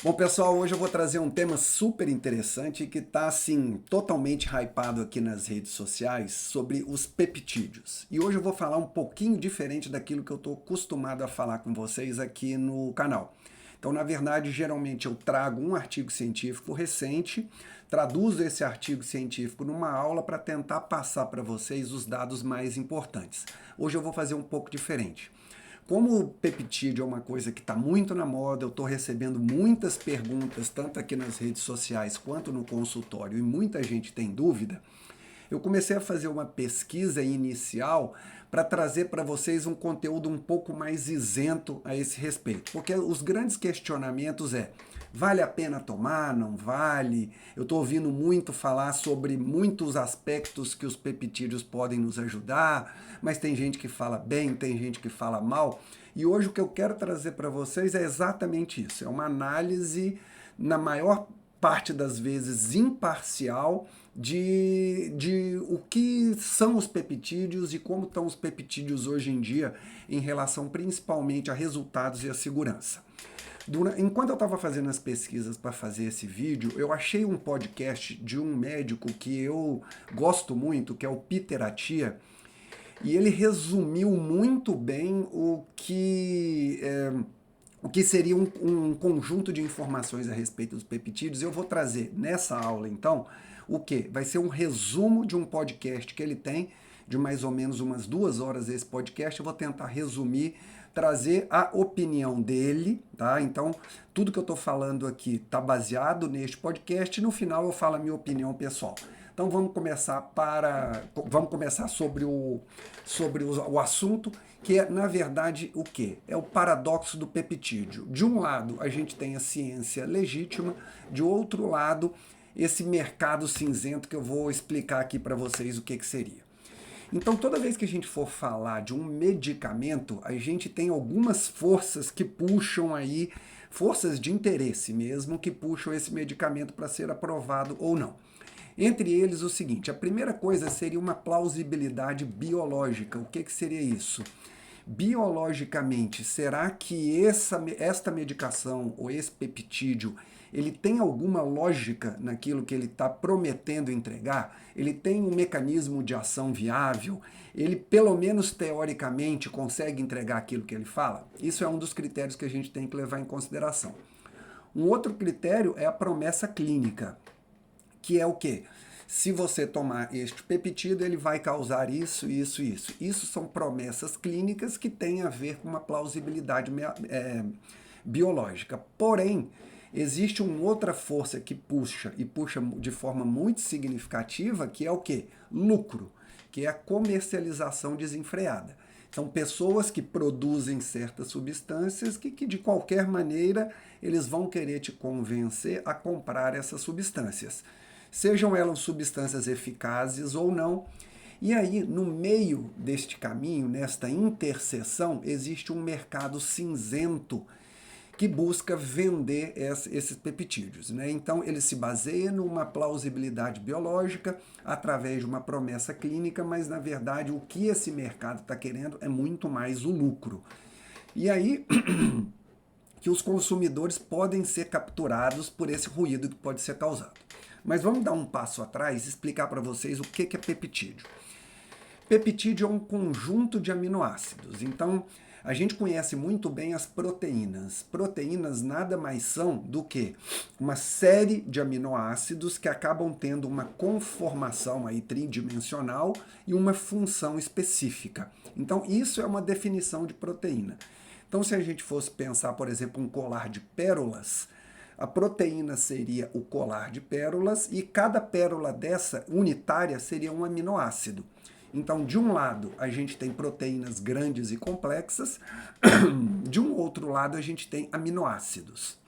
Bom, pessoal, hoje eu vou trazer um tema super interessante que está, assim, totalmente hypado aqui nas redes sociais sobre os peptídeos. E hoje eu vou falar um pouquinho diferente daquilo que eu estou acostumado a falar com vocês aqui no canal. Então, na verdade, geralmente eu trago um artigo científico recente, traduzo esse artigo científico numa aula para tentar passar para vocês os dados mais importantes. Hoje eu vou fazer um pouco diferente. Como o peptídeo é uma coisa que está muito na moda, eu estou recebendo muitas perguntas, tanto aqui nas redes sociais quanto no consultório, e muita gente tem dúvida, eu comecei a fazer uma pesquisa inicial para trazer para vocês um conteúdo um pouco mais isento a esse respeito. Porque os grandes questionamentos vale a pena tomar, não vale? Eu estou ouvindo muito falar sobre muitos aspectos que os peptídeos podem nos ajudar, mas tem gente que fala bem, tem gente que fala mal. E hoje o que eu quero trazer para vocês é exatamente isso. É uma análise, na maior parte das vezes imparcial, de o que são os peptídeos e como estão os peptídeos hoje em dia em relação principalmente a resultados e a segurança. Enquanto eu estava fazendo as pesquisas para fazer esse vídeo, eu achei um podcast de um médico que eu gosto muito, que é o Peter Attia, e ele resumiu muito bem o que seria um conjunto de informações a respeito dos peptídeos. Eu vou trazer nessa aula, então, o que? Vai ser um resumo de um podcast que ele tem, de mais ou menos umas 2 horas esse podcast. Eu vou tentar resumir, trazer a opinião dele, tá? Então, tudo que eu estou falando aqui está baseado neste podcast e no final eu falo a minha opinião pessoal. Então vamos começar sobre o assunto, que é, na verdade, o quê? É o paradoxo do peptídeo. De um lado, a gente tem a ciência legítima, de outro lado, esse mercado cinzento que eu vou explicar aqui para vocês o que seria. Então, toda vez que a gente for falar de um medicamento, a gente tem algumas forças que puxam aí, forças de interesse mesmo, que puxam esse medicamento para ser aprovado ou não. Entre eles, o seguinte: a primeira coisa seria uma plausibilidade biológica. O que seria isso? Biologicamente, será que esta medicação ou esse peptídeo ele tem alguma lógica naquilo que ele está prometendo entregar? Ele tem um mecanismo de ação viável? Ele, pelo menos teoricamente, consegue entregar aquilo que ele fala? Isso é um dos critérios que a gente tem que levar em consideração. Um outro critério é a promessa clínica, que é o quê? Se você tomar este peptídeo, ele vai causar isso, isso, isso. Isso são promessas clínicas que têm a ver com uma plausibilidade biológica. Porém, existe uma outra força que puxa, e puxa de forma muito significativa, que é o quê? Lucro, que é a comercialização desenfreada. São pessoas que produzem certas substâncias que de qualquer maneira eles vão querer te convencer a comprar essas substâncias, sejam elas substâncias eficazes ou não. E aí, no meio deste caminho, nesta interseção, existe um mercado cinzento que busca vender esses peptídeos, né? Então, ele se baseia numa plausibilidade biológica através de uma promessa clínica, mas, na verdade, o que esse mercado está querendo é muito mais o lucro. E aí que os consumidores podem ser capturados por esse ruído que pode ser causado. Mas vamos dar um passo atrás e explicar para vocês o que é peptídeo. Peptídeo é um conjunto de aminoácidos. Então, a gente conhece muito bem as proteínas. Proteínas nada mais são do que uma série de aminoácidos que acabam tendo uma conformação aí tridimensional e uma função específica. Então, isso é uma definição de proteína. Então, se a gente fosse pensar, por exemplo, um colar de pérolas, a proteína seria o colar de pérolas e cada pérola dessa unitária seria um aminoácido. Então, de um lado, a gente tem proteínas grandes e complexas, de um outro lado, a gente tem aminoácidos.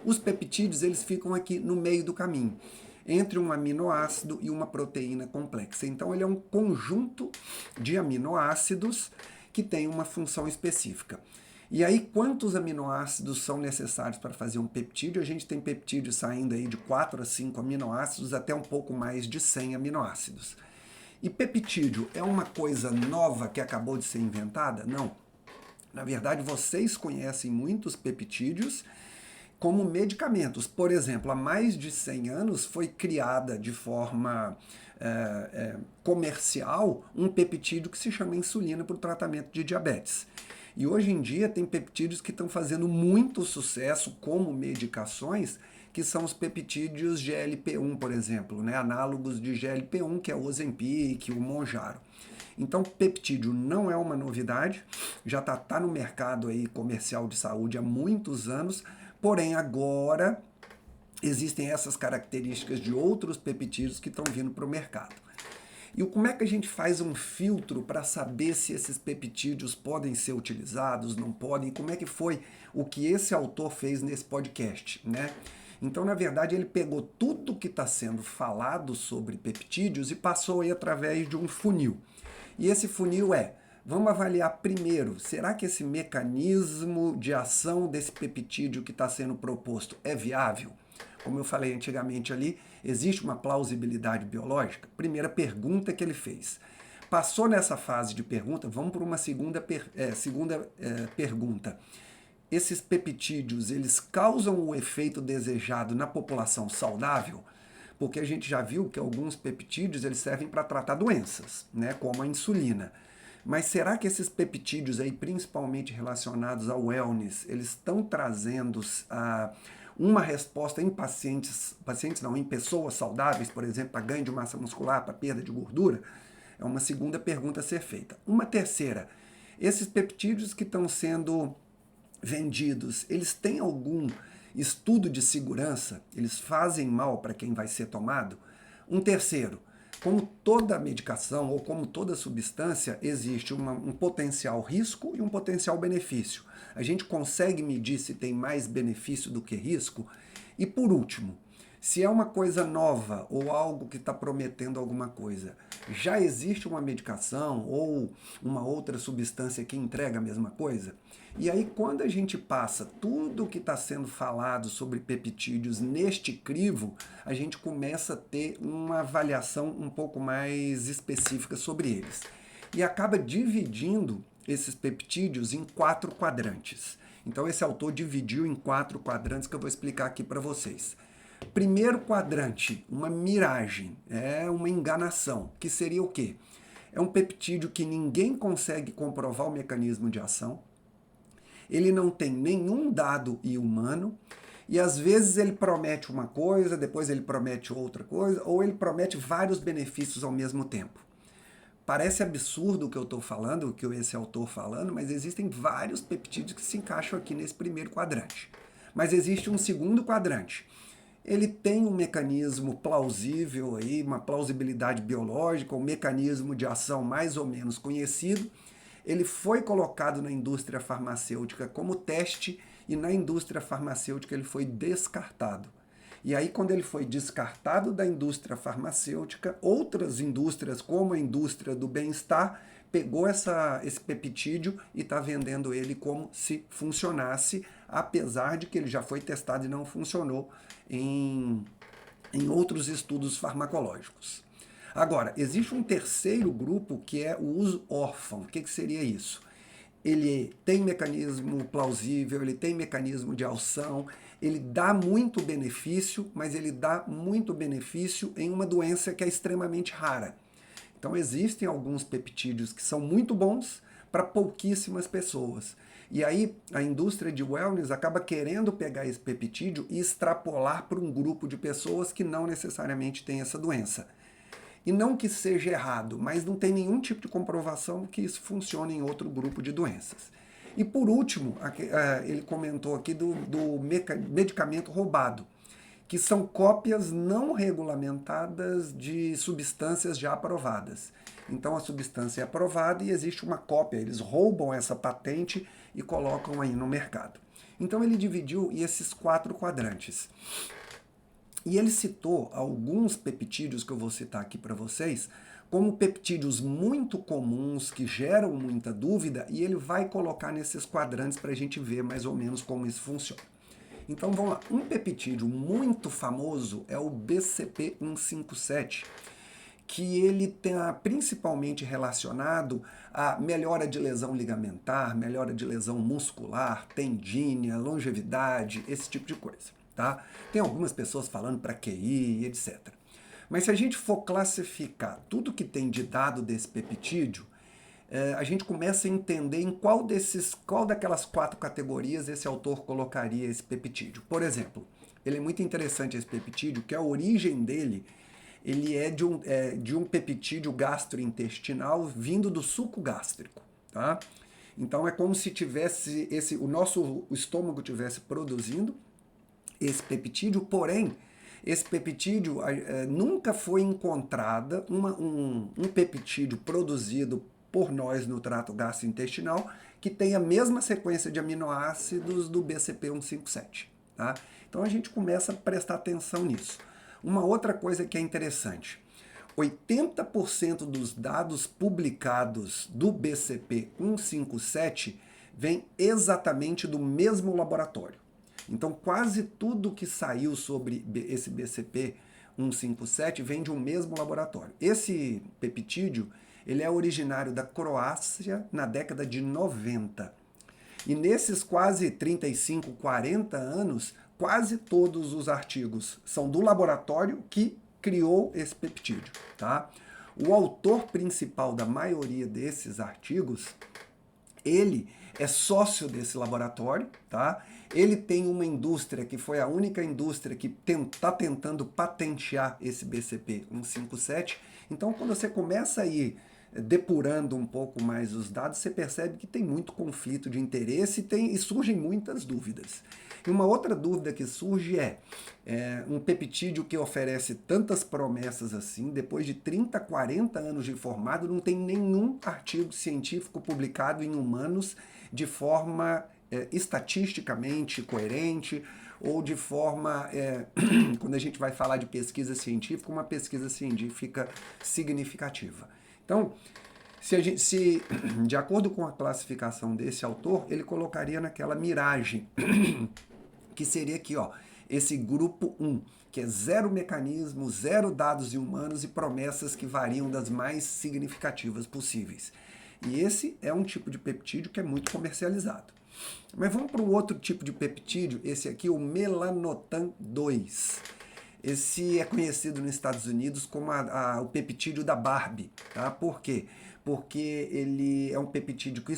Os peptídeos, eles ficam aqui no meio do caminho, entre um aminoácido e uma proteína complexa. Então, ele é um conjunto de aminoácidos que tem uma função específica. E aí, quantos aminoácidos são necessários para fazer um peptídeo? A gente tem peptídeos saindo aí de 4 a 5 aminoácidos até um pouco mais de 100 aminoácidos. E peptídeo é uma coisa nova que acabou de ser inventada? Não. Na verdade, vocês conhecem muitos peptídeos como medicamentos. Por exemplo, há mais de 100 anos foi criada de forma comercial um peptídeo que se chama insulina para o tratamento de diabetes. E hoje em dia tem peptídeos que estão fazendo muito sucesso como medicações, que são os peptídeos GLP-1, por exemplo, né? Análogos de GLP-1, que é o Ozempic, o Mounjaro. Então, peptídeo não é uma novidade, já tá no mercado aí comercial de saúde há muitos anos, porém agora existem essas características de outros peptídeos que estão vindo para o mercado. E como é que a gente faz um filtro para saber se esses peptídeos podem ser utilizados, não podem? Como é que foi o que esse autor fez nesse podcast, né? Então, na verdade, ele pegou tudo que está sendo falado sobre peptídeos e passou aí através de um funil. E esse funil vamos avaliar primeiro, será que esse mecanismo de ação desse peptídeo que está sendo proposto é viável? Como eu falei antigamente ali, existe uma plausibilidade biológica? Primeira pergunta que ele fez. Passou nessa fase de pergunta, vamos para uma segunda pergunta. Esses peptídeos, eles causam o efeito desejado na população saudável? Porque a gente já viu que alguns peptídeos eles servem para tratar doenças, né, como a insulina. Mas será que esses peptídeos aí, principalmente relacionados ao wellness, eles estão trazendo uma resposta em em pessoas saudáveis, por exemplo, para ganho de massa muscular, para perda de gordura? É uma segunda pergunta a ser feita. Uma terceira, esses peptídeos que estão sendo vendidos, eles têm algum estudo de segurança? Eles fazem mal para quem vai ser tomado? Um terceiro, como toda medicação ou como toda substância, existe um potencial risco e um potencial benefício. A gente consegue medir se tem mais benefício do que risco? E por último, se é uma coisa nova ou algo que está prometendo alguma coisa, já existe uma medicação ou uma outra substância que entrega a mesma coisa? E aí, quando a gente passa tudo o que está sendo falado sobre peptídeos neste crivo, a gente começa a ter uma avaliação um pouco mais específica sobre eles. E acaba dividindo esses peptídeos em 4 quadrantes. Então, esse autor dividiu em 4 quadrantes que eu vou explicar aqui para vocês. Primeiro quadrante, uma miragem, é uma enganação, que seria o quê? É um peptídeo que ninguém consegue comprovar o mecanismo de ação, ele não tem nenhum dado humano, e às vezes ele promete uma coisa, depois ele promete outra coisa, ou ele promete vários benefícios ao mesmo tempo. Parece absurdo o que eu estou falando, o que esse autor falando, mas existem vários peptídeos que se encaixam aqui nesse primeiro quadrante. Mas existe um segundo quadrante. Ele tem um mecanismo plausível, aí, uma plausibilidade biológica, um mecanismo de ação mais ou menos conhecido. Ele foi colocado na indústria farmacêutica como teste e na indústria farmacêutica ele foi descartado. E aí, quando ele foi descartado da indústria farmacêutica, outras indústrias, como a indústria do bem-estar, pegou esse peptídeo e está vendendo ele como se funcionasse, apesar de que ele já foi testado e não funcionou em outros estudos farmacológicos. Agora, existe um terceiro grupo que é o uso órfão. O que seria isso? Ele tem mecanismo plausível, ele tem mecanismo de ação, ele dá muito benefício, mas ele dá muito benefício em uma doença que é extremamente rara. Então existem alguns peptídeos que são muito bons para pouquíssimas pessoas. E aí a indústria de wellness acaba querendo pegar esse peptídeo e extrapolar para um grupo de pessoas que não necessariamente tem essa doença. E não que seja errado, mas não tem nenhum tipo de comprovação que isso funcione em outro grupo de doenças. E por último, ele comentou aqui do medicamento roubado, que são cópias não regulamentadas de substâncias já aprovadas. Então a substância é aprovada e existe uma cópia, eles roubam essa patente e colocam aí no mercado. Então ele dividiu esses 4 quadrantes. E ele citou alguns peptídeos que eu vou citar aqui para vocês, como peptídeos muito comuns, que geram muita dúvida, e ele vai colocar nesses quadrantes para a gente ver mais ou menos como isso funciona. Então vamos lá, um peptídeo muito famoso é o BCP157, que ele está principalmente relacionado à melhora de lesão ligamentar, melhora de lesão muscular, tendínea, longevidade, esse tipo de coisa, tá? Tem algumas pessoas falando para QI, etc. Mas se a gente for classificar tudo que tem de dado desse peptídeo, a gente começa a entender em qual daquelas 4 categorias esse autor colocaria esse peptídeo. Por exemplo, ele é muito interessante esse peptídeo, que a origem dele ele é de um peptídeo gastrointestinal vindo do suco gástrico, tá? Então é como se tivesse o nosso estômago tivesse produzindo esse peptídeo, porém esse peptídeo nunca foi encontrada um peptídeo produzido por nós no trato gastrointestinal que tem a mesma sequência de aminoácidos do BCP157, tá? Então a gente começa a prestar atenção nisso. Uma outra coisa que é interessante, 80% dos dados publicados do BCP157 vem exatamente do mesmo laboratório. Então quase tudo que saiu sobre esse BCP157 vem de um mesmo laboratório. Esse peptídeo ele é originário da Croácia na década de 90. E nesses quase 35, 40 anos, quase todos os artigos são do laboratório que criou esse peptídeo, tá? O autor principal da maioria desses artigos, ele é sócio desse laboratório, tá? Ele tem uma indústria que foi a única indústria que está tentando patentear esse BCP157. Então, quando você começa a ir depurando um pouco mais os dados, você percebe que tem muito conflito de interesse e surgem muitas dúvidas. E uma outra dúvida que surge é um peptídeo que oferece tantas promessas assim, depois de 30, 40 anos de formado, não tem nenhum artigo científico publicado em humanos de forma estatisticamente coerente ou de forma, quando a gente vai falar de pesquisa científica, uma pesquisa científica significativa. Então, de acordo com a classificação desse autor, ele colocaria naquela miragem, que seria aqui, ó, esse grupo 1, que é 0 mecanismo, 0 dados em humanos e promessas que variam das mais significativas possíveis. E esse é um tipo de peptídeo que é muito comercializado. Mas vamos para um outro tipo de peptídeo, esse aqui, o melanotan 2. Esse é conhecido nos Estados Unidos como o peptídeo da Barbie, tá? Por quê? Porque ele é um peptídeo que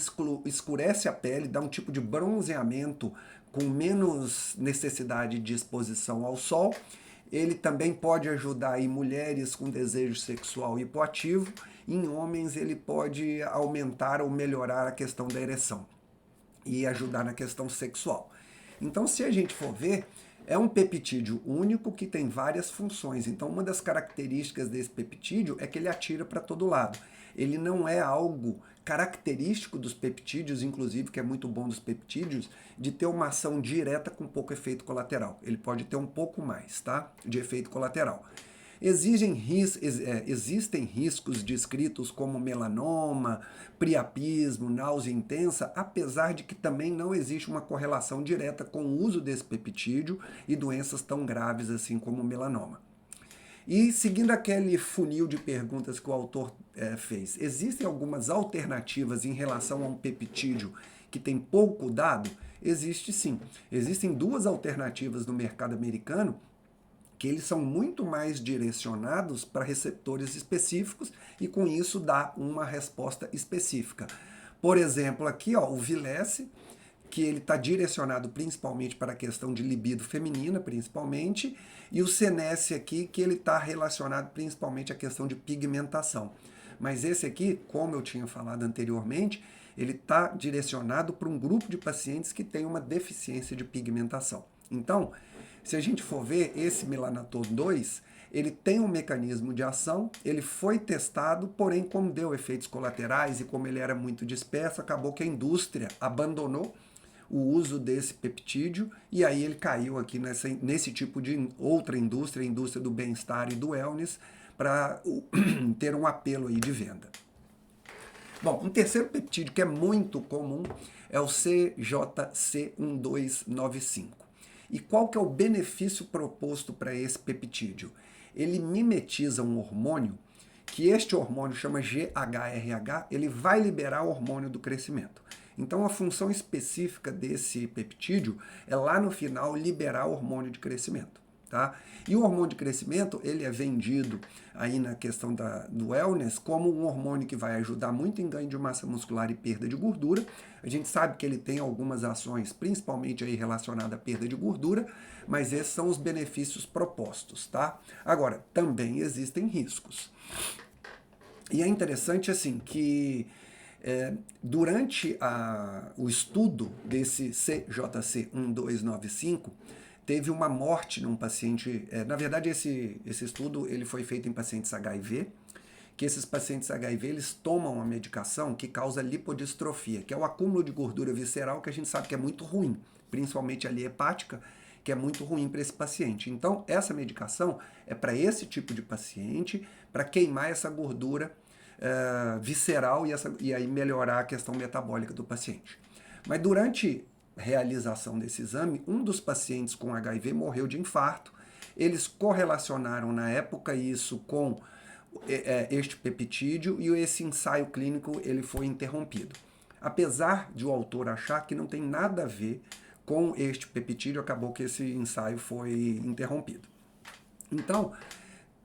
escurece a pele, dá um tipo de bronzeamento com menos necessidade de exposição ao sol. Ele também pode ajudar em mulheres com desejo sexual hipoativo. Em homens ele pode aumentar ou melhorar a questão da ereção e ajudar na questão sexual. Então, se a gente for ver, é um peptídeo único que tem várias funções. Então, uma das características desse peptídeo é que ele atira para todo lado. Ele não é algo característico dos peptídeos, inclusive, que é muito bom dos peptídeos, de ter uma ação direta com pouco efeito colateral. Ele pode ter um pouco mais, tá? De efeito colateral. Existem riscos descritos como melanoma, priapismo, náusea intensa, apesar de que também não existe uma correlação direta com o uso desse peptídeo e doenças tão graves assim como o melanoma. E seguindo aquele funil de perguntas que o autor fez, existem algumas alternativas em relação a um peptídeo que tem pouco dado? Existe sim. Existem 2 alternativas no mercado americano que eles são muito mais direcionados para receptores específicos e com isso dá uma resposta específica. Por exemplo, aqui ó, o Vilesse, que ele está direcionado principalmente para a questão de libido feminina, principalmente, e o Senesse aqui, que ele está relacionado principalmente à questão de pigmentação. Mas esse aqui, como eu tinha falado anteriormente, ele está direcionado para um grupo de pacientes que tem uma deficiência de pigmentação. Então, se a gente for ver, esse melanotan 2, ele tem um mecanismo de ação, ele foi testado, porém, como deu efeitos colaterais e como ele era muito disperso, acabou que a indústria abandonou o uso desse peptídeo e aí ele caiu aqui nesse tipo de outra indústria, a indústria do bem-estar e do wellness, para ter um apelo aí de venda. Bom, um terceiro peptídeo que é muito comum é o CJC1295. E qual que é o benefício proposto para esse peptídeo? Ele mimetiza um hormônio que este hormônio chama GHRH, ele vai liberar o hormônio do crescimento. Então a função específica desse peptídeo é lá no final liberar o hormônio de crescimento. Tá? E o hormônio de crescimento, ele é vendido aí na questão do wellness como um hormônio que vai ajudar muito em ganho de massa muscular e perda de gordura. A gente sabe que ele tem algumas ações, principalmente aí relacionadas à perda de gordura, mas esses são os benefícios propostos, tá? Agora, também existem riscos. E é interessante, assim, que durante o estudo desse CJC 1295, teve uma morte num paciente, na verdade esse estudo ele foi feito em pacientes HIV, que esses pacientes HIV eles tomam uma medicação que causa lipodistrofia, que é o acúmulo de gordura visceral que a gente sabe que é muito ruim, principalmente ali hepática, que é muito ruim para esse paciente. Então essa medicação é para esse tipo de paciente, para queimar essa gordura visceral e aí melhorar a questão metabólica do paciente. Mas durante realização desse exame, um dos pacientes com HIV morreu de infarto. Eles correlacionaram na época isso com este peptídeo e esse ensaio clínico ele foi interrompido. Apesar de o autor achar que não tem nada a ver com este peptídeo, acabou que esse ensaio foi interrompido. Então,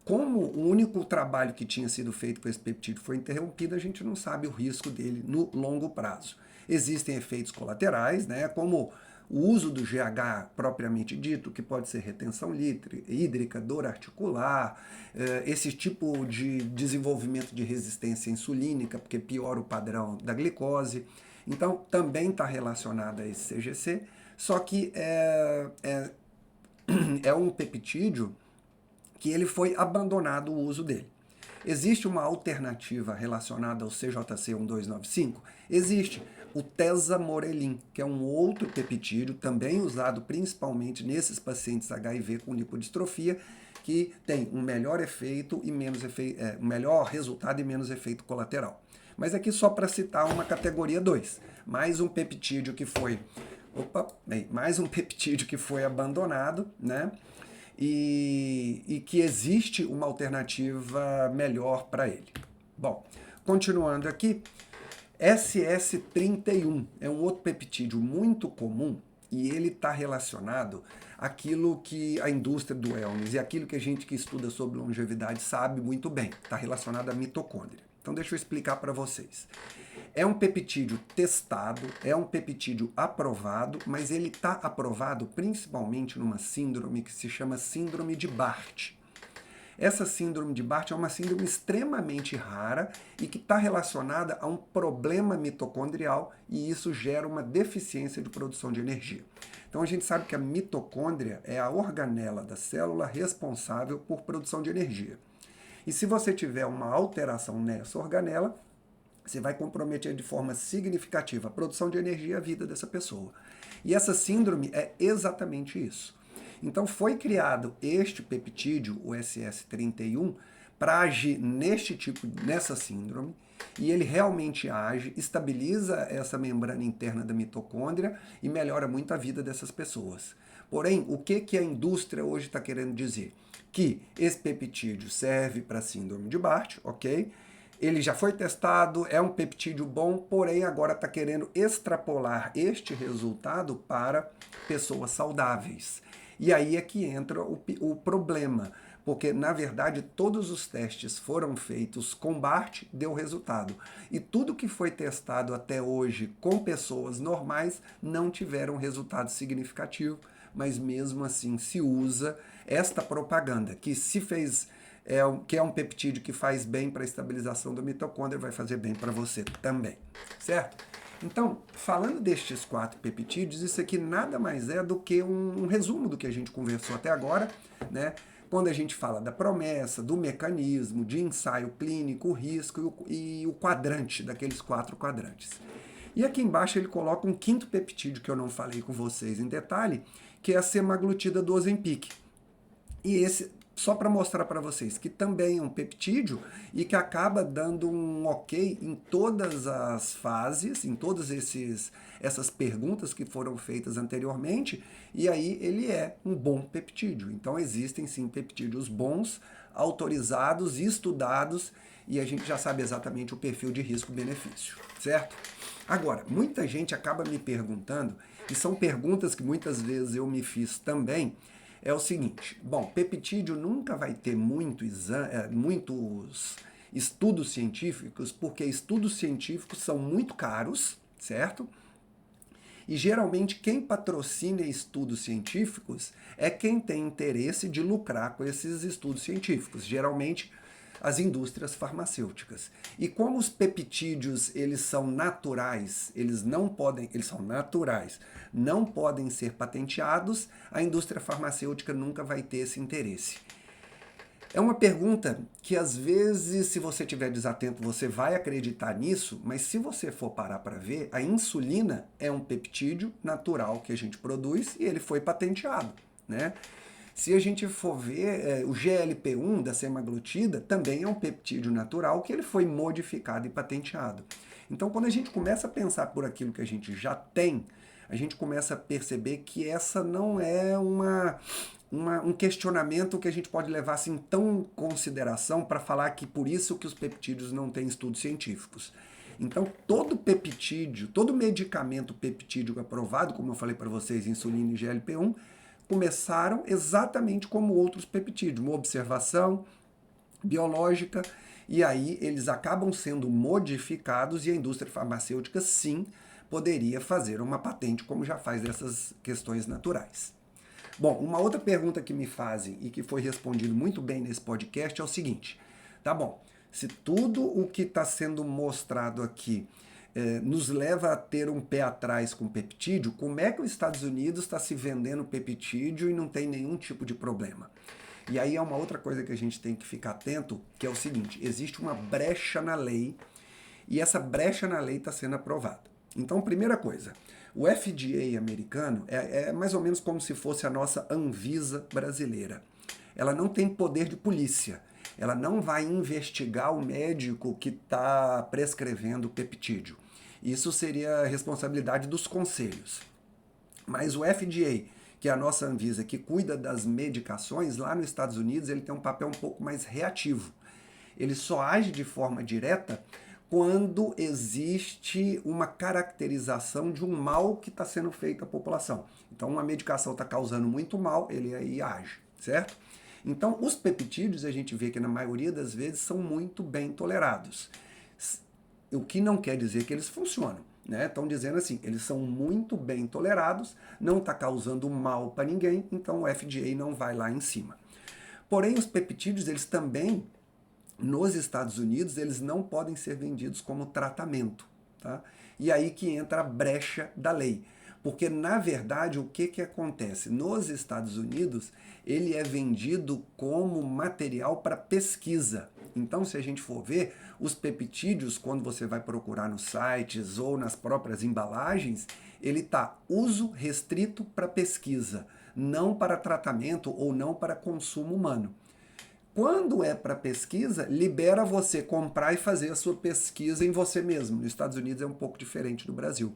como o único trabalho que tinha sido feito com esse peptídeo foi interrompido, a gente não sabe o risco dele no longo prazo. Existem efeitos colaterais, né, como o uso do GH propriamente dito, que pode ser retenção hídrica, dor articular, esse tipo de desenvolvimento de resistência insulínica, porque piora o padrão da glicose. Então, também está relacionado a esse CGC, só que é um peptídeo que ele foi abandonado o uso dele. Existe uma alternativa relacionada ao CJC 1295? Existe. O tesamorelin, que é um outro peptídeo, também usado principalmente nesses pacientes HIV com lipodistrofia, que tem um melhor efeito e um melhor resultado e menos efeito colateral. Mas aqui só para citar uma categoria 2. Mais um peptídeo que foi abandonado, né? E que existe uma alternativa melhor para ele. Bom, continuando aqui, SS31 é um outro peptídeo muito comum e ele está relacionado àquilo que a indústria do wellness e aquilo que a gente que estuda sobre longevidade sabe muito bem, está relacionado à mitocôndria. Então deixa eu explicar para vocês. É um peptídeo testado, é um peptídeo aprovado, mas ele está aprovado principalmente numa síndrome que se chama síndrome de Barth. Essa síndrome de Barth é uma síndrome extremamente rara e que está relacionada a um problema mitocondrial e isso gera uma deficiência de produção de energia. Então a gente sabe que a mitocôndria é a organela da célula responsável por produção de energia. E se você tiver uma alteração nessa organela, você vai comprometer de forma significativa a produção de energia e a vida dessa pessoa. E essa síndrome é exatamente isso. Então foi criado este peptídeo, o SS31, para agir nessa síndrome, e ele realmente age, estabiliza essa membrana interna da mitocôndria e melhora muito a vida dessas pessoas. Porém, o que a indústria hoje está querendo dizer? Que esse peptídeo serve para a síndrome de Barth, ok? Ele já foi testado, é um peptídeo bom, porém agora está querendo extrapolar este resultado para pessoas saudáveis. E aí é que entra o problema, porque na verdade todos os testes foram feitos com Barth, deu resultado. E tudo que foi testado até hoje com pessoas normais não tiveram resultado significativo, mas mesmo assim se usa esta propaganda, que se fez... que é um peptídeo que faz bem para a estabilização da mitocôndria, vai fazer bem para você também, certo? Então, falando destes 4 peptídeos, isso aqui nada mais é do que um resumo do que a gente conversou até agora, né? Quando a gente fala da promessa, do mecanismo, de ensaio clínico, o risco e o quadrante, daqueles 4 quadrantes. E aqui embaixo ele coloca um 5º peptídeo que eu não falei com vocês em detalhe, que é a semaglutida do Ozempic. E esse... só para mostrar para vocês que também é um peptídeo e que acaba dando um ok em todas as fases, em todas essas perguntas que foram feitas anteriormente, e aí ele é um bom peptídeo. Então existem sim peptídeos bons, autorizados e estudados e a gente já sabe exatamente o perfil de risco-benefício, certo? Agora, muita gente acaba me perguntando, e são perguntas que muitas vezes eu me fiz também, é o seguinte: bom, peptídeo nunca vai ter muitos estudos científicos, porque estudos científicos são muito caros, certo? E geralmente quem patrocina estudos científicos é quem tem interesse de lucrar com esses estudos científicos, geralmente as indústrias farmacêuticas. E como os peptídeos, eles são naturais, eles são naturais, não podem ser patenteados, a indústria farmacêutica nunca vai ter esse interesse. É uma pergunta que às vezes, se você estiver desatento, você vai acreditar nisso, mas se você for parar para ver, a insulina é um peptídeo natural que a gente produz e ele foi patenteado, né? Se a gente for ver, o GLP-1 da semaglutida também é um peptídeo natural que ele foi modificado e patenteado. Então, quando a gente começa a pensar por aquilo que a gente já tem, a gente começa a perceber que essa não é um questionamento que a gente pode levar assim tão em consideração para falar que por isso que os peptídeos não têm estudos científicos. Então, todo peptídeo, todo medicamento peptídeo aprovado, como eu falei para vocês, insulina e GLP-1, começaram exatamente como outros peptídeos, uma observação biológica, e aí eles acabam sendo modificados e a indústria farmacêutica, sim, poderia fazer uma patente, como já faz dessas questões naturais. Bom, uma outra pergunta que me fazem e que foi respondido muito bem nesse podcast é o seguinte: tá bom, se tudo o que está sendo mostrado aqui nos leva a ter um pé atrás com peptídeo, como é que os Estados Unidos está se vendendo peptídeo e não tem nenhum tipo de problema? E aí é uma outra coisa que a gente tem que ficar atento, que é o seguinte: existe uma brecha na lei e essa brecha na lei está sendo aprovada. Então, primeira coisa, o FDA americano é mais ou menos como se fosse a nossa Anvisa brasileira. Ela não tem poder de polícia. Ela não vai investigar o médico que está prescrevendo peptídeo. Isso seria a responsabilidade dos conselhos. Mas o FDA, que é a nossa Anvisa, que cuida das medicações, lá nos Estados Unidos, ele tem um papel um pouco mais reativo. Ele só age de forma direta quando existe uma caracterização de um mal que está sendo feito à população. Então, uma medicação está causando muito mal, ele aí age, certo? Então, os peptídeos, a gente vê que na maioria das vezes são muito bem tolerados. O que não quer dizer que eles funcionam, né? Estão dizendo assim, eles são muito bem tolerados, não está causando mal para ninguém, então o FDA não vai lá em cima. Porém, os peptídeos, eles também, nos Estados Unidos, eles não podem ser vendidos como tratamento, tá? E aí que entra a brecha da lei. Porque, na verdade, o que acontece? Nos Estados Unidos, ele é vendido como material para pesquisa. Então, se a gente for ver, os peptídeos, quando você vai procurar nos sites ou nas próprias embalagens, ele está uso restrito para pesquisa, não para tratamento ou não para consumo humano. Quando é para pesquisa, libera você comprar e fazer a sua pesquisa em você mesmo. Nos Estados Unidos é um pouco diferente do Brasil.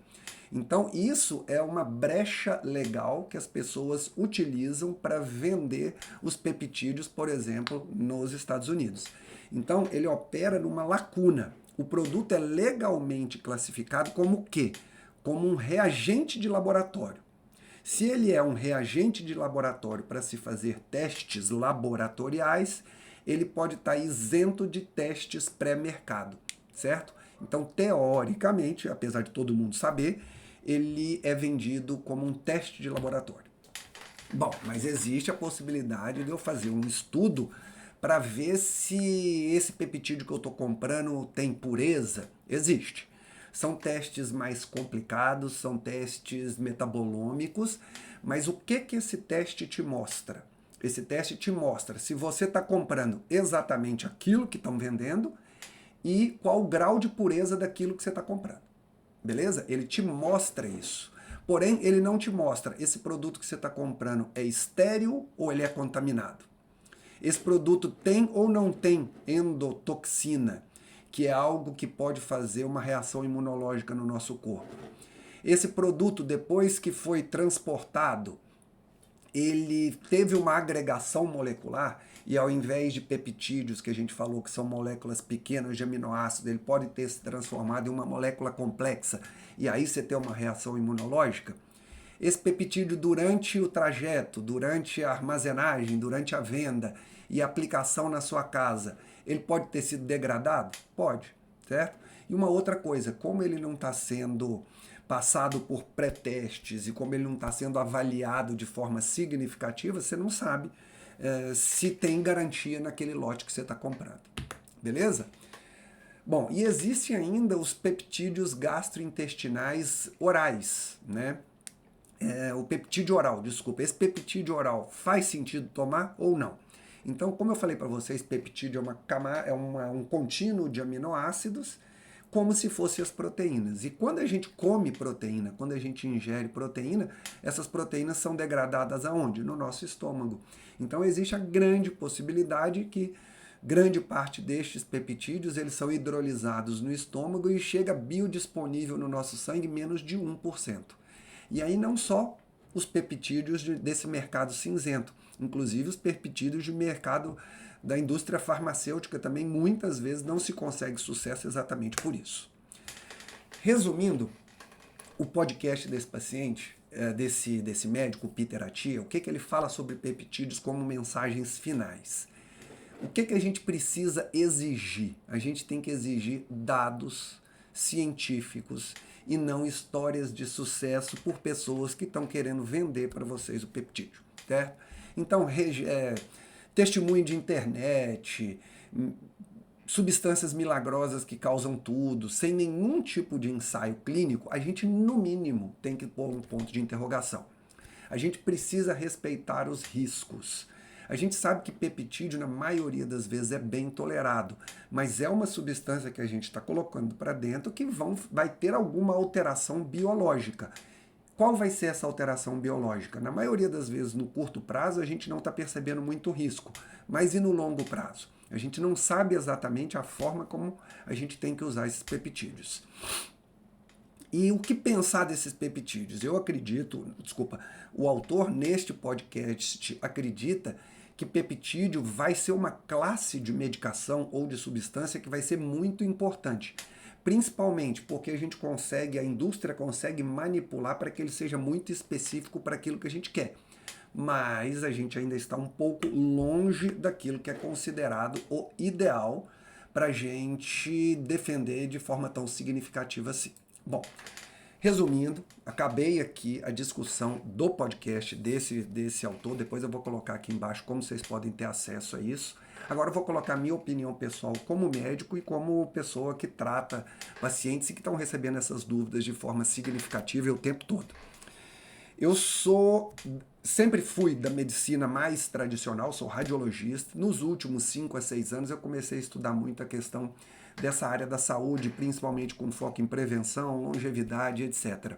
Então, isso é uma brecha legal que as pessoas utilizam para vender os peptídeos, por exemplo, nos Estados Unidos. Então, ele opera numa lacuna. O produto é legalmente classificado como o quê? Como um reagente de laboratório. Se ele é um reagente de laboratório para se fazer testes laboratoriais, ele pode estar isento de testes pré-mercado, certo? Então, teoricamente, apesar de todo mundo saber, ele é vendido como um teste de laboratório. Bom, mas existe a possibilidade de eu fazer um estudo para ver se esse peptídeo que eu estou comprando tem pureza. Existe. São testes mais complicados, são testes metabolômicos, mas o que esse teste te mostra? Esse teste te mostra se você está comprando exatamente aquilo que estão vendendo e qual o grau de pureza daquilo que você está comprando. Beleza? Ele te mostra isso. Porém, ele não te mostra esse produto que você está comprando é estéril ou ele é contaminado. Esse produto tem ou não tem endotoxina, que é algo que pode fazer uma reação imunológica no nosso corpo. Esse produto, depois que foi transportado, ele teve uma agregação molecular e ao invés de peptídeos, que a gente falou que são moléculas pequenas de aminoácidos, ele pode ter se transformado em uma molécula complexa e aí você ter uma reação imunológica. Esse peptídeo, durante o trajeto, durante a armazenagem, durante a venda e a aplicação na sua casa, ele pode ter sido degradado? Pode, certo? E uma outra coisa, como ele não está sendo passado por pré-testes e como ele não está sendo avaliado de forma significativa, você não sabe se tem garantia naquele lote que você está comprando. Beleza? Bom, e existem ainda os peptídeos gastrointestinais orais, né? O peptídeo oral, desculpa, esse peptídeo oral faz sentido tomar ou não? Então, como eu falei para vocês, peptídeo um contínuo de aminoácidos, como se fossem as proteínas. E quando a gente come proteína, quando a gente ingere proteína, essas proteínas são degradadas aonde? No nosso estômago. Então existe a grande possibilidade que grande parte destes peptídeos eles são hidrolisados no estômago e chega biodisponível no nosso sangue menos de 1%. E aí não só os peptídeos desse mercado cinzento, inclusive os peptídeos de mercado da indústria farmacêutica também muitas vezes não se consegue sucesso exatamente por isso. Resumindo, o podcast desse paciente, desse médico, Peter Attia, o que ele fala sobre peptídeos como mensagens finais? O que a gente precisa exigir? A gente tem que exigir dados científicos e não histórias de sucesso por pessoas que estão querendo vender para vocês o peptídeo, certo? Então, testemunho de internet, substâncias milagrosas que causam tudo, sem nenhum tipo de ensaio clínico, a gente, no mínimo, tem que pôr um ponto de interrogação. A gente precisa respeitar os riscos. A gente sabe que peptídeo, na maioria das vezes, é bem tolerado, mas é uma substância que a gente está colocando para dentro que vai ter alguma alteração biológica. Qual vai ser essa alteração biológica? Na maioria das vezes, no curto prazo, a gente não está percebendo muito risco, mas e no longo prazo? A gente não sabe exatamente a forma como a gente tem que usar esses peptídeos. E o que pensar desses peptídeos? Eu acredito, o autor neste podcast acredita que peptídeo vai ser uma classe de medicação ou de substância que vai ser muito importante. Principalmente porque a indústria consegue manipular para que ele seja muito específico para aquilo que a gente quer. Mas a gente ainda está um pouco longe daquilo que é considerado o ideal para a gente defender de forma tão significativa assim. Bom, resumindo, acabei aqui a discussão do podcast desse autor, depois eu vou colocar aqui embaixo como vocês podem ter acesso a isso. Agora eu vou colocar a minha opinião pessoal como médico e como pessoa que trata pacientes e que estão recebendo essas dúvidas de forma significativa o tempo todo. Eu sempre fui da medicina mais tradicional, sou radiologista. Nos últimos 5 a 6 anos eu comecei a estudar muito a questão dessa área da saúde, principalmente com foco em prevenção, longevidade, etc.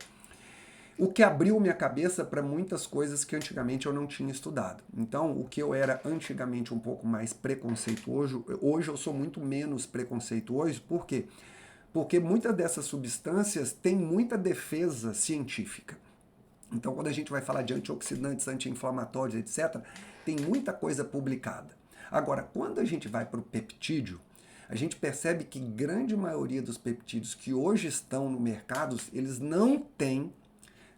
O que abriu minha cabeça para muitas coisas que antigamente eu não tinha estudado. Então, o que eu era antigamente um pouco mais preconceituoso, hoje eu sou muito menos preconceituoso. Por quê? Porque muitas dessas substâncias têm muita defesa científica. Então, quando a gente vai falar de antioxidantes, anti-inflamatórios, etc., tem muita coisa publicada. Agora, quando a gente vai para o peptídeo, a gente percebe que grande maioria dos peptídeos que hoje estão no mercado, eles não têm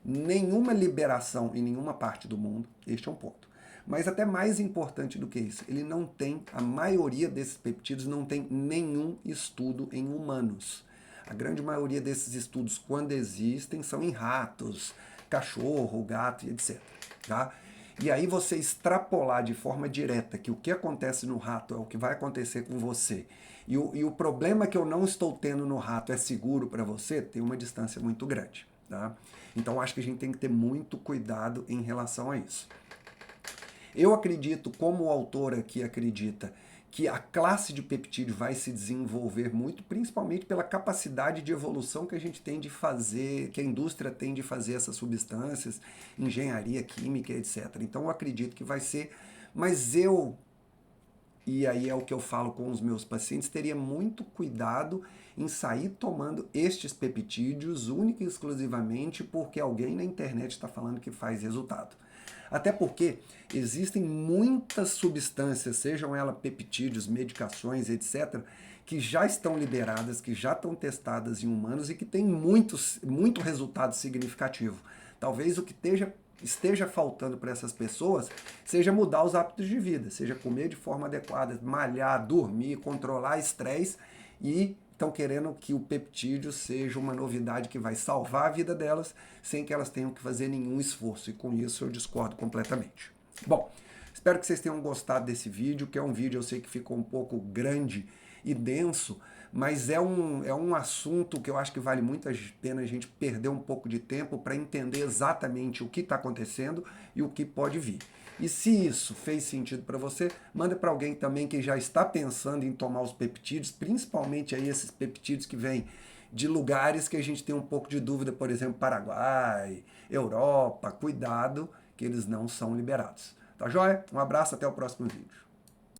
nenhuma liberação em nenhuma parte do mundo. Este é um ponto. Mas até mais importante do que isso, a maioria desses peptídeos não tem nenhum estudo em humanos. A grande maioria desses estudos, quando existem, são em ratos, cachorro, gato e etc. Tá? E aí você extrapolar de forma direta que o que acontece no rato é o que vai acontecer com você e o problema que eu não estou tendo no rato é seguro para você, tem uma distância muito grande. Tá? Então acho que a gente tem que ter muito cuidado em relação a isso. Eu acredito, como o autor aqui acredita, que a classe de peptídeo vai se desenvolver muito, principalmente pela capacidade de evolução que a gente tem de fazer, que a indústria tem de fazer essas substâncias, engenharia química, etc. Então eu acredito que vai ser, mas e aí é o que eu falo com os meus pacientes, teria muito cuidado em sair tomando estes peptídeos única e exclusivamente porque alguém na internet está falando que faz resultado. Até porque existem muitas substâncias, sejam elas peptídeos, medicações, etc., que já estão liberadas, que já estão testadas em humanos e que têm muito resultado significativo. Talvez o que esteja faltando para essas pessoas seja mudar os hábitos de vida, seja comer de forma adequada, malhar, dormir, controlar estresse, e estão querendo que o peptídeo seja uma novidade que vai salvar a vida delas sem que elas tenham que fazer nenhum esforço, e com isso eu discordo completamente. Bom, espero que vocês tenham gostado desse vídeo, que é um vídeo, eu sei que ficou um pouco grande e denso, mas é um assunto que eu acho que vale muito a pena a gente perder um pouco de tempo para entender exatamente o que está acontecendo e o que pode vir. E se isso fez sentido para você, manda para alguém também que já está pensando em tomar os peptídeos, principalmente aí esses peptídeos que vêm de lugares que a gente tem um pouco de dúvida, por exemplo, Paraguai, Europa. Cuidado que eles não são liberados. Tá joia? Um abraço, até o próximo vídeo.